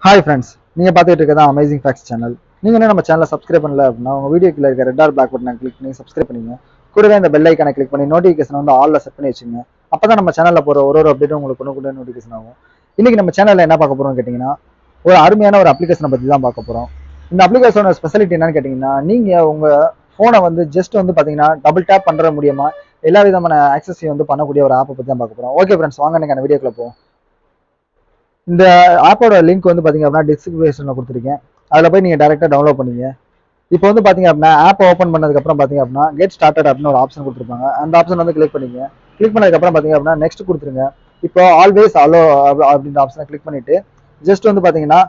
Hi friends, நீங்கள் பார்த்துட்டு இருக்கிறதா அமேசிங் ஃபேக்ட்ஸ் சேனல். நீங்கள் இன்னும் நம்ம சேனலை சப்ஸ்கிரைப் பண்ணல அப்படின்னா உங்கள் வீடியோக்குள்ள இருக்க ரெட் ஆர் பிளாக் பட்டனை கிளிக் பண்ணி சப்ஸ்கிரைப் பண்ணிங்க. கூடவே இந்த பெல் ஐக்கனை கிளிக் பண்ணி நோட்டிஃபிகேஷன் வந்து ஆல்ல செட் பண்ணி வச்சுங்க. அப்போ தான் நம்ம சேனலில் போகிற ஒரு அப்டேட்டும் உங்களுக்கு கூட நோட்டிஃபிகேஷன் ஆகும். இன்றைக்கி நம்ம சேனலில் என்ன பார்க்க போகிறோம்னு கேட்டிங்கன்னா, ஒரு அருமையான ஒரு அப்ளிகேஷனை பற்றி தான் பார்க்க போகிறோம். இந்த அப்ளிகேஷனோட ஸ்பெஷாலிட்டி என்னன்னு கேட்டிங்கன்னா, நீங்கள் உங்கள் ஃபோனை வந்து ஜஸ்ட் வந்து பார்த்தீங்கன்னா டபுள் டேப் பண்ணுற மூலியமா எல்லா விதமான ஆக்சஸையும் வந்து பண்ணக்கூடிய ஒரு ஆப்பை பற்றி தான் பார்க்க போகிறோம். ஓகே ஃப்ரெண்ட்ஸ், வாங்க நீங்கள் வீடியோக்குள்ள போவோம். இந்த ஆப்போட லிங்க் வந்து பார்த்தீங்க அப்படின்னா டிஸ்கிரிப்ஷனில் கொடுத்துருக்கேன். அதில் போய் நீங்கள் டேரெக்டாக டவுன்லோட் பண்ணிங்க. இப்போ வந்து பார்த்தீங்க அப்படின்னா ஆப் ஓப்பன் பண்ணதுக்கப்புறம் பார்த்தீங்க அப்படின்னா கெட் ஸ்டார்டட் அப்படின்னு ஒரு ஆப்ஷன் கொடுத்துருப்பாங்க. அந்த ஆப்ஷன் வந்து கிளிக் பண்ணிங்க. கிளிக் பண்ணதுக்கப்புறம் பார்த்தீங்க அப்படின்னா நெக்ஸ்ட் கொடுத்துருங்க. இப்போ ஆல்வேஸ் அலோ அப்படின்ற ஆப்ஷனை கிளிக் பண்ணிட்டு ஜஸ்ட் வந்து பார்த்தீங்கன்னா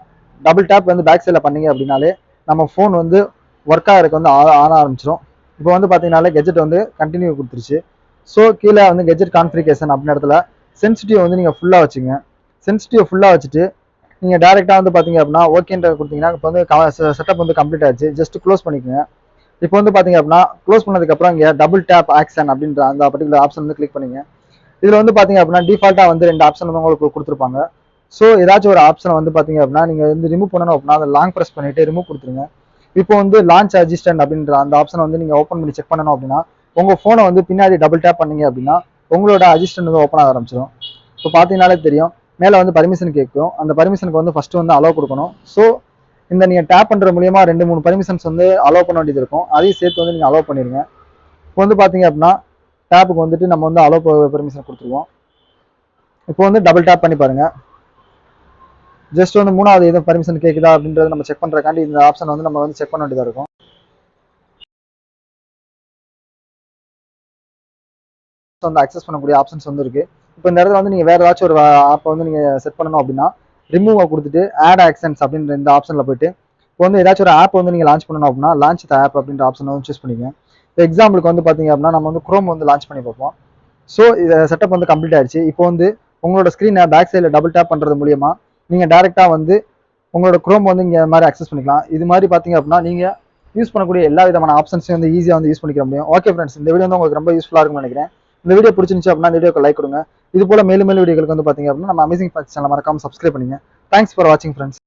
டபுள் டேப் வந்து பேக் சைடில் பண்ணீங்க அப்படின்னாலே நம்ம ஃபோன் வந்து ஒர்க் ஆகிறதுக்கு வந்து ஆன ஆரம்பிச்சிடும். இப்போ வந்து பார்த்தீங்கன்னாலே கெஜெட் வந்து கண்டினியூ கொடுத்துருச்சு. ஸோ கீழே வந்து கெஜெட் கான்ஃபிகரேஷன் அப்படின்ற இடத்துல சென்சிட்டிவ் வந்து நீங்கள் ஃபுல்லாக வச்சுங்க. சென்சிட்டிவ் ஃபுல்லாக வச்சுட்டு நீங்கள் டேரெக்டாக வந்து பார்த்தீங்க அப்படின்னா ஓகேன்ற கொடுத்தீங்கன்னா இப்போ வந்து செட்டப் வந்து கம்ப்ளீட் ஆச்சு. ஜஸ்ட் க்ளோஸ் பண்ணிக்கோங்க. இப்போ வந்து பார்த்தீங்க அப்படின்னா க்ளோஸ் பண்ணதுக்கப்புறம் இங்கே டபுள் டேப் ஆக்ஷன் அப்படின்ற அந்த பர்டிகுலர் ஆப்ஷன் வந்து கிளிக் பண்ணிங்க. இதில் வந்து பார்த்தீங்க அப்படின்னா டிஃபால்ட்டாக வந்து 2 ஆப்ஷன் வந்து உங்களுக்கு கொடுத்துருப்பாங்க. ஸோ ஏதாச்சும் ஒரு ஆப்ஷனை வந்து பார்த்தீங்க அப்படின்னா நீங்கள் வந்து ரிமூவ் பண்ணணும் அப்படின்னா அதை லாங் ப்ரெஸ் பண்ணிட்டு ரிமூவ் கொடுத்துருங்க. இப்போ வந்து லான்ச் அசிஸ்டன்ட் அப்படின்ற அந்த ஆப்ஷனை வந்து நீங்கள் ஓப்பன் பண்ணி செக் பண்ணணும் அப்படின்னா உங்கள் ஃபோனை வந்து பின்னாடி டபுள் டேப் பண்ணீங்க அப்படின்னா உங்களோட அசிஸ்டன்ட் வந்து ஓப்பன் ஆக ஆரம்பிச்சிடும். இப்போ பார்த்தீங்கன்னாலே தெரியும், மேலே வந்து பர்மிஷன் கேட்கும். அந்த பர்மிஷனுக்கு வந்து ஃபர்ஸ்ட் வந்து அலோவ் கொடுக்கணும். ஸோ இந்த நீங்கள் டேப் பண்ணுற மூலியமா 2-3 பர்மிஷன்ஸ் வந்து அலோவ் பண்ண வேண்டியது இருக்கும். அதையும் சேர்த்து வந்து நீங்கள் அலோவ் பண்ணிடுங்க. இப்போ வந்து பார்த்தீங்க அப்படின்னா டேப்புக்கு வந்துட்டு நம்ம வந்து அலோவ் பர்மிஷன் கொடுத்துருவோம். இப்போ வந்து டபுள் டேப் பண்ணி பாருங்க. ஜஸ்ட் வந்து 3வது எதுவும் பர்மிஷன் கேட்குதா அப்படின்றத நம்ம செக் பண்ணுறக்காண்டி இந்த ஆப்ஷன் வந்து நம்ம வந்து செக் பண்ண வேண்டியதாக இருக்கும். வந்து அக்சஸ் பண்ணக்கூடிய ஆப்ஷன்ஸ் வந்து இருக்கு. இப்போ இந்த இடத்துல வந்து நீங்க வேற ஏதாச்சும் ஒரு ஆப்பை வந்து நீங்க செட் பண்ணணும் அப்படின்னா ரிமூவ் கொடுத்துட்டு ஆட் ஆக்ஷன்ஸ் அப்படின்ற இந்த ஆப்ஷன்ல போயிட்டு இப்போ வந்து ஏதாச்சும் ஒரு ஆப் வந்து நீங்க லான்ச் பண்ணணும் அப்படின்னா லான்ச் த ஆப் அப்படின்ற ஆப்ஷன் வந்து சூஸ் பண்ணிங்க. இப்போ எக்ஸாம்பிளுக்கு வந்து பாத்தீங்க அப்படின்னா நம்ம வந்து குரோம் வந்து லான்ச் பண்ணி பார்ப்போம். ஸோ இதை செட்டப் வந்து கம்ப்ளீட் ஆயிடுச்சு. இப்போ வந்து உங்களோட ஸ்க்ரீனை பேக் சைடில் டபுள் டேப் பண்றது மூலியமா நீங்க டேரெக்டா வந்து உங்களோட குரோம் வந்து இங்க மாதிரி அக்சஸ் பண்ணிக்கலாம். இது மாதிரி பாத்தீங்க அப்படின்னா நீங்க யூஸ் பண்ணக்கூடிய எல்லா விதமான ஆப்ஷன்ஸையும் வந்து ஈஸியாக வந்து யூஸ் பண்ணிக்க முடியும். ஓகே ஃப்ரெண்ட்ஸ், இந்த வீடியோ வந்து உங்களுக்கு ரொம்ப யூஸ்ஃபுல்லாக இருக்கும்னு நினைக்கிறேன். இந்த வீடியோ பிடிச்சிருந்துச்சு அப்படின்னா இந்த வீடியோக்கு லைக் கொடுங்க. இது போல மேலும் வீடியோக்களுக்கு வந்து பாத்தீங்க அப்படின்னா நம்ம அமேசிங் ஃபேக்ட்ஸ் சேனலை மறக்காம சப்ஸ்கிரைப் பண்ணுங்க. தேங்க்ஸ் ஃபார் வாட்சிங் ஃப்ரெண்ட்ஸ்.